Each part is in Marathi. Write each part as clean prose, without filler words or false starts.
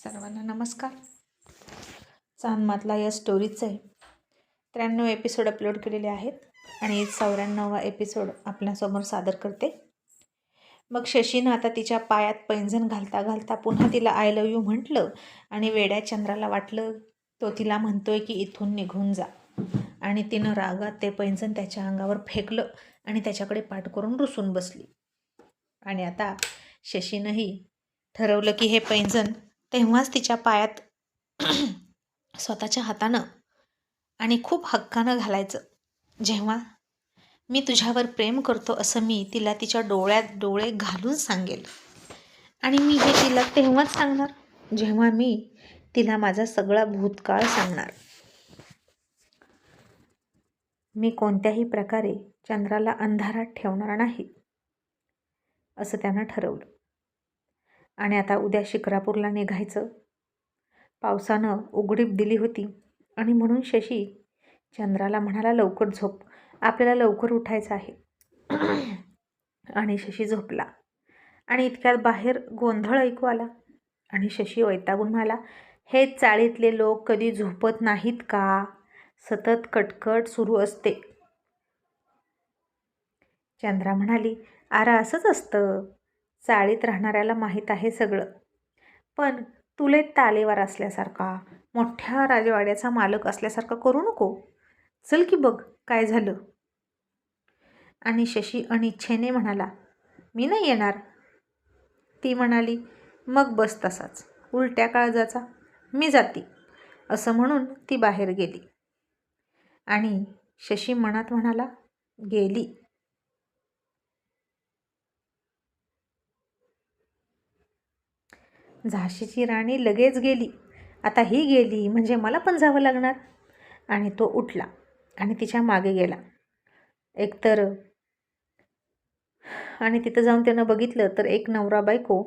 सर्वांना नमस्कार. चांदमातला या स्टोरीचे 93 एपिसोड अपलोड केलेले आहेत आणि 94वा एपिसोड आपल्यासमोर सादर करते. मग शशीनं आता तिच्या पायात पैंजण घालता घालता पुन्हा तिला आय लव्ह यू म्हटलं आणि वेड्या चंद्राला वाटलं तो तिला म्हणतोय की इथून निघून जा. आणि तिनं रागात ते पैंजण त्याच्या अंगावर फेकलं आणि त्याच्याकडे पाठ करून रुसून बसली. आणि आता शशीनंही ठरवलं की हे पैंजण तेव्हाच तिच्या पायात स्वतःच्या हातानं आणि खूप हक्कानं घालायचं जेव्हा मी तुझ्यावर प्रेम करतो असं मी तिला तिच्या डोळ्यात डोळे घालून सांगेल. आणि मी हे तिला तेव्हाच सांगणार जेव्हा मी तिला माझा सगळा भूतकाळ सांगणार. मी कोणत्याही प्रकारे चंद्राला अंधारात ठेवणार नाही असं त्यानं ठरवलं. आणि आता उद्या शिक्रापूरला निघायचं. पावसानं उघडीप दिली होती आणि म्हणून शशी चंद्राला म्हणाला, लवकर झोप, आपल्याला लवकर उठायचं आहे. आणि शशी झोपला. आणि इतक्यात बाहेर गोंधळ ऐकू आला आणि शशी वैतागून म्हणाला, हे चाळीतले लोक कधी झोपत नाहीत का? सतत कटकट सुरू असते. चंद्रा म्हणाली, अरे असंच असतं, चाळीत राहणाऱ्याला माहीत आहे सगळं. पण तुले तालेवार असल्यासारखा, मोठ्या राजवाड्याचा मालक असल्यासारखा करू नको. चल की बघ काय झालं. आणि शशी अनिच्छेने म्हणाला, मी नाही येणार. ती म्हणाली, मग बस तसाच उलट्या काळजाचा, मी जाती. असं म्हणून ती बाहेर गेली. आणि शशी मनात म्हणाला, गेली. झाशीची राणी लगेच गेली, आता ही गेली म्हणजे मला पण जावं लागणार. आणि तो उठला आणि तिच्या मागे गेला एकतर. आणि तिथं जाऊन त्यानं बघितलं तर एक नवरा बायको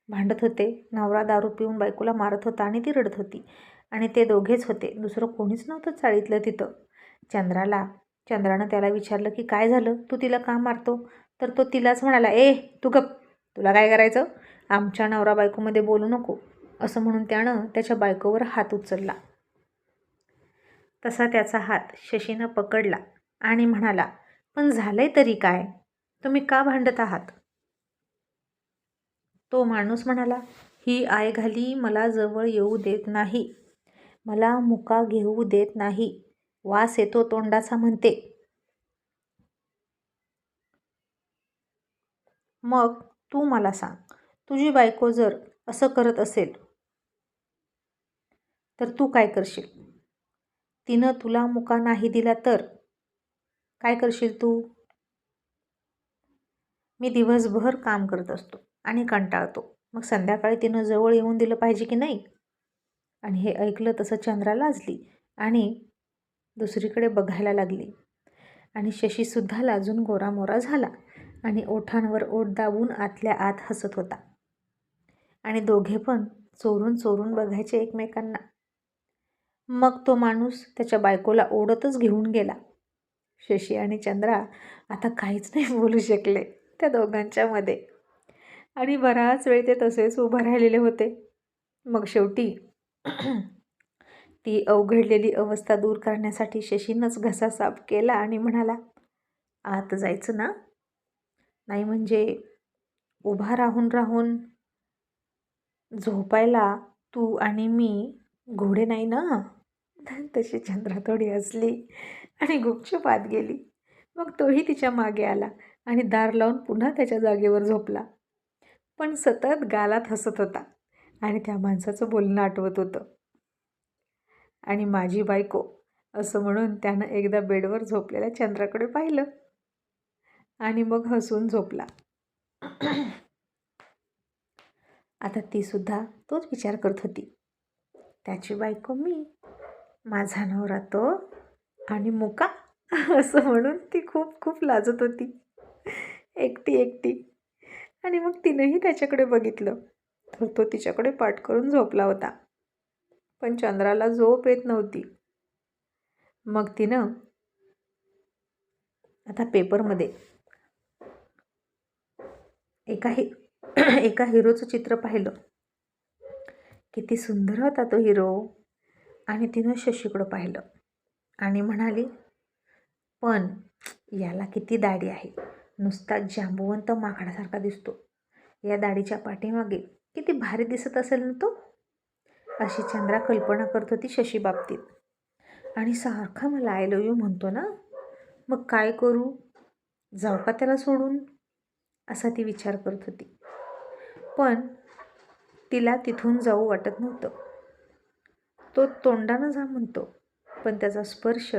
भांडत होते. नवरा दारू पिऊन बायकोला मारत होता आणि ती रडत होती. आणि ते दोघेच होते, दुसरं कोणीच नव्हतं चाळीतलं तिथं. चंद्रानं त्याला विचारलं की काय झालं, तू तिला का मारतो? तर तो तिलाच म्हणाला, तू गप, तुला काय करायचं, आमच्या नवरा बायकोमध्ये बोलू नको. असं म्हणून त्यानं त्याच्या बायकोवर हात उचलला. तसा त्याचा हात शशीनं पकडला आणि म्हणाला, पण झालंय तरी काय, तुम्ही का भांडत आहात? तो माणूस म्हणाला, ही आयघाली मला जवळ येऊ देत नाही, मला मुका घेऊ देत नाही, वास येतो तोंडाचा म्हणते. मग तू मला सांग, तुझी बायको जर असं करत असेल तर तू काय करशील? तिनं तुला मुका नाही दिला तर काय करशील तू? मी दिवसभर काम करत असतो आणि कंटाळतो, मग संध्याकाळी तिनं जवळ येऊन दिलं पाहिजे की नाही? आणि हे ऐकलं तसं चंद्रा लाजली आणि दुसरीकडे बघायला लागली. आणि शशीसुद्धा लाजून गोरामोरा झाला आणि ओठांवर ओठ दाबून आतल्या आत हसत होता. आणि दोघे पण चोरून चोरून बघायचे एकमेकांना. मग तो माणूस त्याच्या बायकोला ओढतच घेऊन गेला. शशी आणि चंद्रा आता काहीच नाही बोलू शकले त्या दोघांच्या मध्ये. आणि बराच वेळ ते तसेच उभं राहिलेले होते. मग शेवटी ती अवघडलेली अवस्था दूर करण्यासाठी शशीनंच घसा साफ केला आणि म्हणाला, आत जायचं ना? नाही म्हणजे उभा राहून राहून झोपायला तू आणि मी घोडे नाही ना? तशी चंद्रा थोडी हसली आणि गुपचूप आत गेली. मग तोही तिच्या मागे आला आणि दार लावून पुन्हा त्याच्या जागेवर झोपला. पण सतत गालात हसत होता आणि त्या माणसाचं बोलणं आठवत होतं. आणि माझी बायको असं म्हणून त्यानं एकदा बेडवर झोपलेल्या चंद्राकडे पाहिलं आणि मग हसून झोपला. आता ती सुद्धा तोच विचार करत होती, त्याची बायको मी, माझा नवरा तो आणि मुका. असं म्हणून ती खूप खूप लाजत होती एकटी. आणि मग तिनंही त्याच्याकडे बघितलं तर तो तिच्याकडे पाठ करून झोपला होता. पण चंद्राला झोप येत नव्हती. मग तिनं आता पेपरमध्ये एका हिरोचं चित्र पाहिलं किती सुंदर होता तो हिरो. आणि तिनं शशीकडं पाहिलं आणि म्हणाली, पण याला किती दाढी आहे, नुसता जांबुवंत माकडासारखा दिसतो. या दाढीच्या पाठीमागे किती भारी दिसत असेल ना तो. अशी चंद्रा कल्पना करत होती शशी बाबतीत. आणि सारखा मला आय लव्ह यू म्हणतो ना, मग काय करू, जाऊ का त्याला सोडून, असा ती विचार करत होती. पण तिला तिथून जाऊ वाटत नव्हतं. तो तोंडानं जा म्हणतो, पण त्याचा स्पर्श,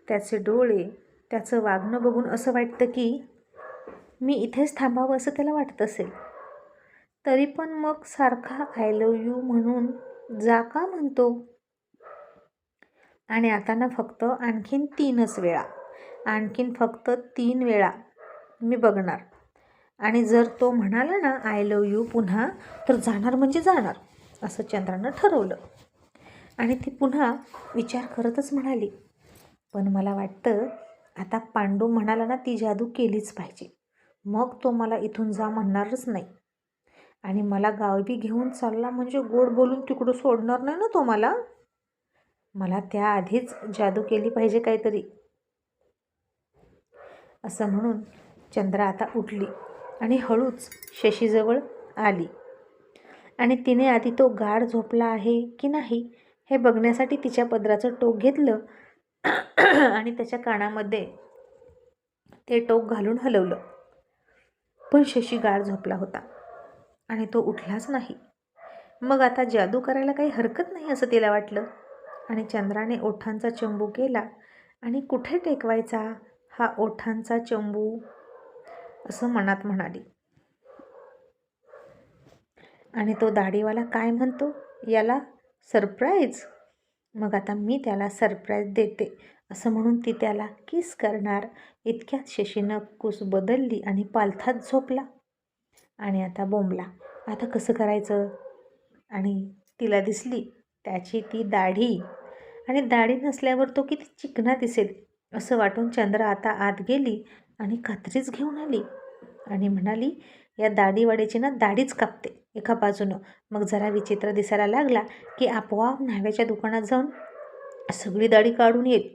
त्याचे डोळे, त्याचं वागणं बघून असं वाटतं की मी इथेच थांबावं असं त्याला वाटत असेल. तरी पण मग सारखा आय लव्ह यू म्हणून जा का म्हणतो. आणि आता ना फक्त आणखीन 3च वेळा, आणखीन फक्त 3 वेळा मी बघणार. आणि जर तो म्हणाला ना आय लव्ह यू पुन्हा, तर जाणार म्हणजे जाणार, असं चंद्रानं ठरवलं. आणि ती पुन्हा विचार करतच म्हणाली, पण मला वाटतं आता पांडू म्हणाला ना ती जादू केलीच पाहिजे, मग तो मला इथून जा म्हणणारच नाही. आणि मला गावी घेऊन चालला म्हणजे गोड बोलून तिकडं सोडणार नाही ना तो मला. मला त्याआधीच जादू केली पाहिजे काहीतरी. असं म्हणून चंद्रा आता उठली आणि हळूच शशीजवळ आली. आणि तिने आधी तो गाढ झोपला आहे की नाही हे बघण्यासाठी तिच्या पदराचं टोक घेतलं आणि त्याच्या कानामध्ये ते टोक घालून हलवलं. पण शशी गाढ झोपला होता आणि तो उठलाच नाही. मग आता जादू करायला काही हरकत नाही असं तिला वाटलं. आणि चंद्राने ओठांचा चंबू केला. आणि कुठे टेकवायचा हा ओठांचा चंबू, असं मनात म्हणाली. आणि तो दाढीवाला काय म्हणतो, याला सरप्राईज, मग आता मी त्याला सरप्राईज देते, असं म्हणून ती त्याला किस करणार. इतक्यात शशीनं कुस बदलली आणि पालथात झोपला. आणि आता बोंबला, आता कसं करायचं. आणि तिला दिसली त्याची ती दाढी, आणि दाढी नसल्यावर तो किती चिकना दिसेल असं वाटून चंद्रा आता आत गेली आणि कात्रीच घेऊन आली. आणि म्हणाली, या दाढीवाडीची ना दाढीच कापते एका बाजूनं, मग जरा विचित्र दिसायला लागला की आपोआप न्हाव्याच्या दुकानात जाऊन सगळी दाढी काढून येईल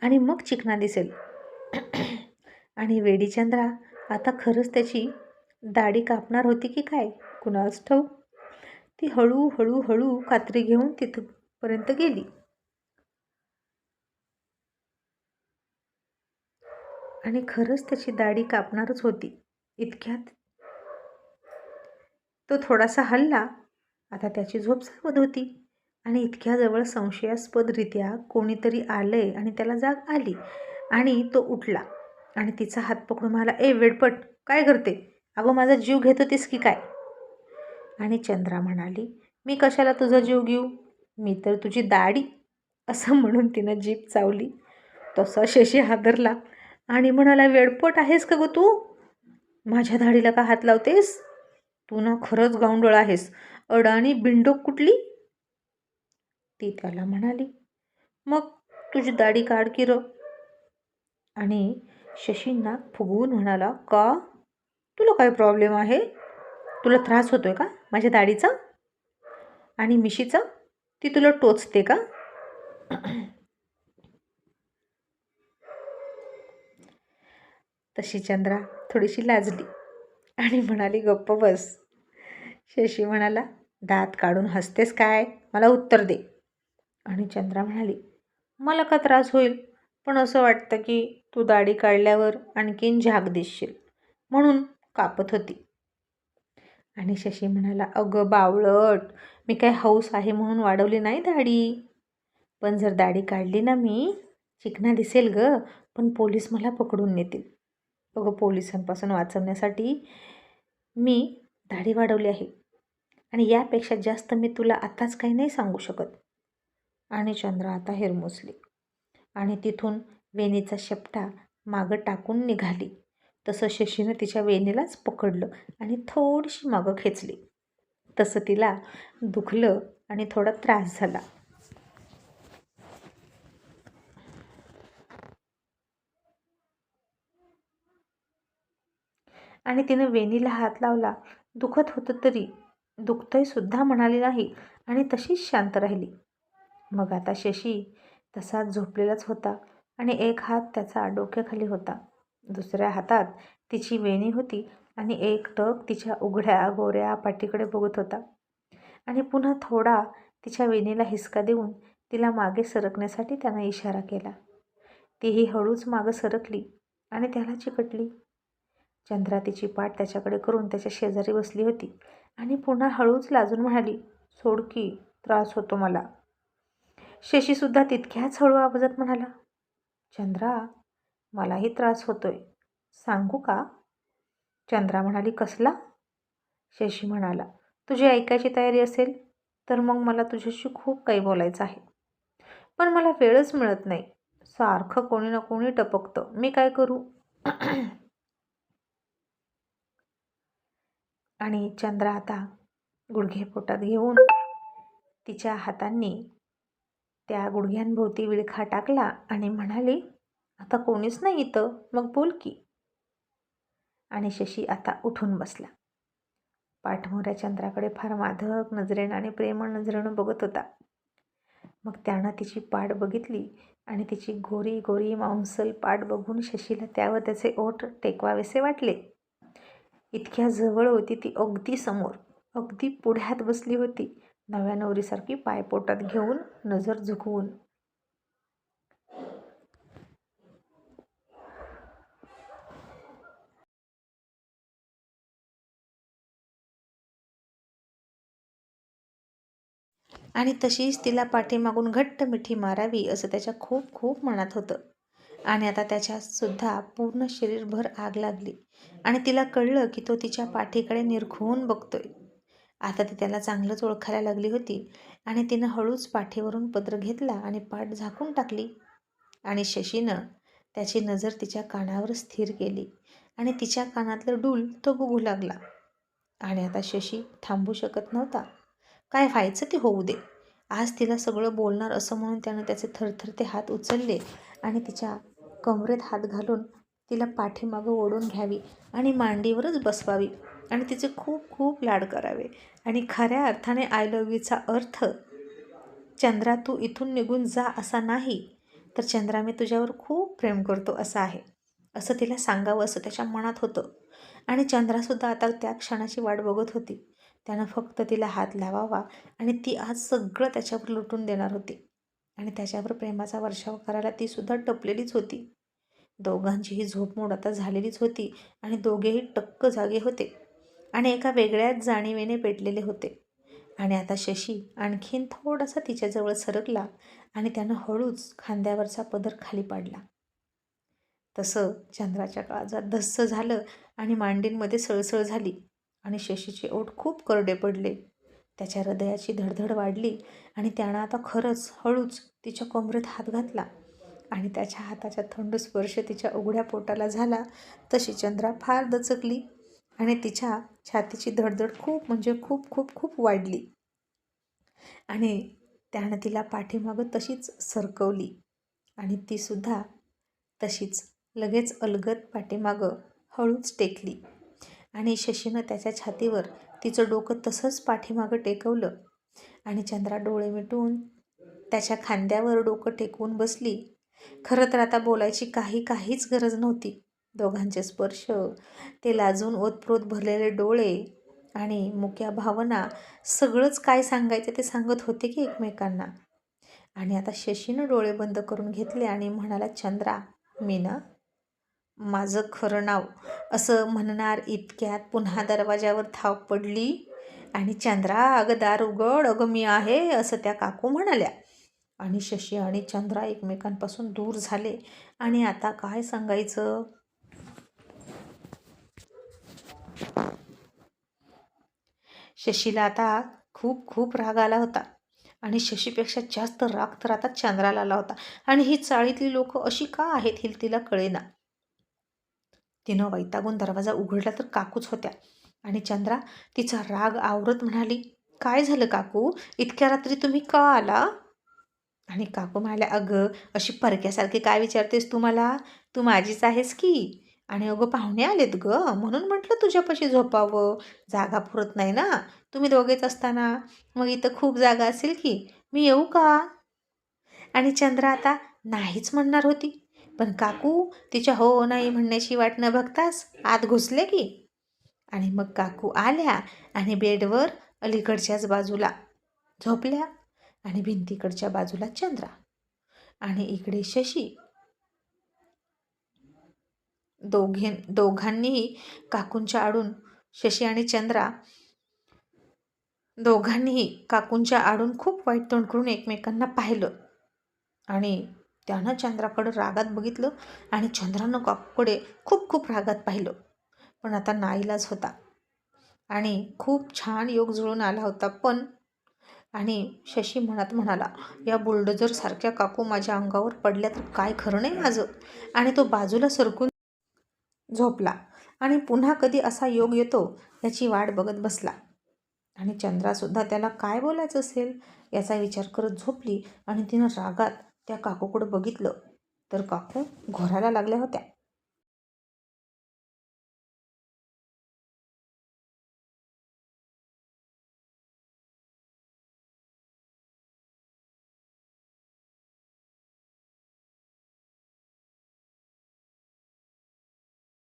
आणि मग चिकना दिसेल. आणि वेडी चंद्रा आता खरंच त्याची दाढी कापणार होती की काय कुणास ठाऊक. ती हळू कात्री घेऊन तिथपर्यंत गेली. आणि खरंच त्याची दाढी कापणारच होती. इतक्यात तो थोडासा हलला. आता त्याची झोप सावध होती. आणि इतक्याजवळ संशयास्पदरित्या कोणीतरी आलंय आणि त्याला जाग आली. आणि तो उठला आणि तिचा हात पकडून म्हणाला, ए वेडपट, काय करते, अगं माझा जीव घेत होतीस की काय. आणि चंद्रा म्हणाली, मी कशाला तुझा जीव घेऊ, मी तर तुझी दाढी, असं म्हणून तिनं जीभ चावली. तसा शशी हादरला आणि म्हणाला, वेडपट आहेस का गं तू, माझ्या दाढीला का हात लावतेस, तू ना खरंच गावंडळ आहेस, अडाणी बिंडोक कुठली. ती त्याला म्हणाली, मग तुझी दाढी काढ की र. आणि शशी नाक फुगवून म्हणाला, का, तुला काय प्रॉब्लेम आहे, तुला त्रास होतोय का माझ्या दाढीचा आणि मिशीचा, ती तुला टोचते का. तशी चंद्रा थोडीशी लाजली आणि म्हणाली, गप्प बस. शशी म्हणाला, दात काढून हसतेस काय, मला उत्तर दे. आणि चंद्रा म्हणाली, मला का त्रास होईल, पण असं वाटतं की तू दाढी काढल्यावर आणखीन झाक दिसशील म्हणून कापत होती. आणि शशी म्हणाला, अगं बावळट, मी काय हौस आहे म्हणून वाढवली नाही दाढी, पण जर दाढी काढली ना मी, चिकना दिसेल ग, पण पोलीस मला पकडून नेतील. अगं पोलिसांपासून वाचवण्यासाठी मी दाढी वाढवली आहे, आणि यापेक्षा जास्त मी तुला आताच काही नाही सांगू शकत. आणि चंद्रा आता हिरमुसली आणि तिथून वेणीचा शेपटा मागं टाकून निघाली. तसं शशीनं तिच्या वेणीलाच पकडलं आणि थोडीशी मागं खेचली. तसं तिला दुखलं आणि थोडा त्रास झाला. आणि तिनं वेणीला हात लावला. दुखत होतं तरी दुखतंय सुद्धा म्हणाली नाही आणि तशीच शांत राहिली. मग आता शशी तसाच झोपलेलाच होता आणि एक हात त्याचा डोक्याखाली होता. दुसऱ्या हातात तिची वेणी होती आणि एक टक तिच्या उघड्या गोऱ्या पाठीकडे बघत होता आणि पुन्हा थोडा तिच्या वेणीला हिसका देऊन तिला मागे सरकण्यासाठी त्यानं इशारा केला. तीही हळूच मागं सरकली आणि त्याला चिकटली. चंद्रा तिची पाठ त्याच्याकडे करून त्याच्या शेजारी बसली होती आणि पुन्हा हळूच लाजून म्हणाली, सोड की, त्रास होतो मला. शशीसुद्धा तितक्याच हळू आवाजात म्हणाला, चंद्रा, मलाही त्रास होतोय, सांगू का? चंद्रा म्हणाली, कसला? शशी म्हणाला, तुझी ऐकायची तयारी असेल तर मग मला तुझ्याशी खूप काही बोलायचं आहे, पण मला वेळच मिळत नाही. सारखं कोणी ना कोणी टपकतं, मी काय करू? आणि चंद्रा आता गुडघे पोटात घेऊन तिच्या हातांनी त्या गुडघ्यांभोवती विळखा टाकला आणि म्हणाली, आता कोणीच नाही इथं, मग बोल की. आणि शशी आता उठून बसला. पाठमोऱ्या चंद्राकडे फार माधक नजरेनं आणि प्रेमळ नजरेनं बघत होता. मग त्यानं तिची पाठ बघितली आणि तिची गोरी गोरी मांसल पाठ बघून शशीला त्यावर त्याचे ओठ टेकवावेसे वाटले. इतक्या जवळ होती ती, अगदी समोर, अगदी पुढ्यात बसली होती, नव्या नवरीसारखी पाय पोटात घेऊन, नजर झुकवून. आणि तशीच तिला पाठीमागून घट्ट मिठी मारावी असं त्याच्या खूप खूप मनात होतं. आणि आता त्याच्यासुद्धा पूर्ण शरीरभर आग लागली आणि तिला कळलं की तो तिच्या पाठीकडे निरखून बघतोय. आता ती त्याला चांगलंच ओळखायला लागली होती आणि तिनं हळूच पाठीवरून पदर घेतला आणि पाठ झाकून टाकली. आणि शशीनं त्याची नजर तिच्या कानावर स्थिर केली आणि तिच्या कानातलं डूल तो बघू लागला. आणि आता शशी थांबू शकत नव्हता. काय व्हायचं ते होऊ दे, आज तिला सगळं बोलणार असं म्हणून त्यानं त्याचे थरथरते हात उचलले आणि तिच्या कमरेत हात घालून तिला पाठीमागं ओढून घ्यावी आणि मांडीवरच बसवावी आणि तिचे खूप खूप लाड करावे. आणि खऱ्या अर्थाने आय लव्ह यूचा अर्थ, चंद्रा तू इथून निघून जा असा नाही, तर चंद्रा मी तुझ्यावर खूप प्रेम करतो असा आहे, असं तिला सांगावं असं त्याच्या मनात होतं. आणि चंद्रासुद्धा आता त्या क्षणाची वाट बघत होती. त्यानं फक्त तिला हात लावावा आणि ती आज सगळं त्याच्यावर लुटून देणार होती. आणि त्याच्यावर प्रेमाचा वर्षाव करायला तीसुद्धा टपलेलीच होती. दोघांचीही झोपमोड आता झालेलीच होती आणि दोघेही टक्क जागे होते आणि एका वेगळ्याच जाणीवेने पेटलेले होते. आणि आता शशी आणखीन थोडासा तिच्याजवळ सरकला आणि त्यानं हळूच खांद्यावरचा पदर खाली पाडला. तसं चंद्राच्या काळजात धस्स झालं आणि मांडींमध्ये सळसळ झाली आणि शशीचे ओठ खूप करडे पडले. त्याच्या हृदयाची धडधड वाढली आणि त्यानं आता खरंच हळूच तिच्या कमरेत हात घातला आणि त्याच्या हाताचा थंड स्पर्श तिच्या उघड्या पोटाला झाला. तशी चंद्रा फार दचकली आणि तिच्या छातीची धडधड खूप म्हणजे खूप खूप खूप वाढली आणि त्यानं तिला पाठीमागं तशीच सरकवली आणि तीसुद्धा तशीच लगेच अलगद पाठीमागं हळूच टेकली. आणि शशीनं त्याच्या छातीवर तिचं डोकं तसंच पाठीमागं टेकवलं आणि चंद्रा डोळे मिटून त्याच्या खांद्यावर डोकं टेकवून बसली. खरं तर आता बोलायची काहीच गरज नव्हती. दोघांचे स्पर्श, ते लाजून ओतप्रोत भरलेले डोळे आणि मुक्या भावना, सगळंच काय सांगायचं ते सांगत होते की एकमेकांना. आणि आता शशीनं डोळे बंद करून घेतले आणि म्हणाला, चंद्रा, मी ना, माझं खरं नाव असं म्हणणार इतक्यात पुन्हा दरवाजावर धाव पडली आणि चंद्रा, अगं दार उघड, अगं मी आहे, असं त्या काकू म्हणाल्या. आणि शशी आणि चंद्रा एकमेकांपासून दूर झाले. आणि आता काय सांगायचं? शशीला आता खूप खूप राग आला होता आणि शशीपेक्षा जास्त राग तर आता चंद्राला आला होता. आणि ही चाळीतली लोक अशी का आहेत हे तिला कळेना. तिनं वैतागून दरवाजा उघडला तर काकूच होत्या. आणि चंद्रा तिचा राग आवरत म्हणाली, काय झालं काकू, इतक्या रात्री तुम्ही का आला? आणि काकू म्हणाल्या, अगं अशी परक्यासारखी काय विचारतेस तू मला, तू माझीच आहेस की. आणि अगं पाहुणे आलेत ग, म्हणून म्हटलं तुझ्यापाशी झोपावं. जागा पुरत नाही ना, तुम्ही दोघेच असताना. मग इथं खूप जागा असेल की, मी येऊ का? आणि चंद्रा आता नाहीच म्हणणार होती, पण काकू तिच्या हो नाही म्हणण्याची वाट न बघताच आत घुसले की. आणि मग काकू आल्या आणि बेडवर अलीकडच्याच बाजूला झोपल्या आणि भिंतीकडच्या बाजूला चंद्रा आणि इकडे शशी. दोघांनीही काकूंच्या आडून, शशी आणि चंद्रा दोघांनीही काकूंच्या आडून खूप वाईट तोंड करून एकमेकांना पाहिलं. आणि त्यानं चंद्राकडं रागात बघितलं आणि चंद्रानं काकूकडे खूप खूप रागात पाहिलं. पण आता नाईलाज होता आणि खूप छान योग जुळून आला होता. पण आणि शशी मनात म्हणाला, या बुलडोझरसारख्या काकू माझ्या अंगावर पडल्या तर काय खरं नाही माझं. आणि तो बाजूला सरकून झोपला आणि पुन्हा कधी असा योग येतो याची वाट बघत बसला. आणि चंद्रासुद्धा त्याला काय बोलायचं असेल याचा विचार करत झोपली. आणि तिनं रागात त्या काकूकडं बघितलं तर काकू घोरायला लागल्या होत्या.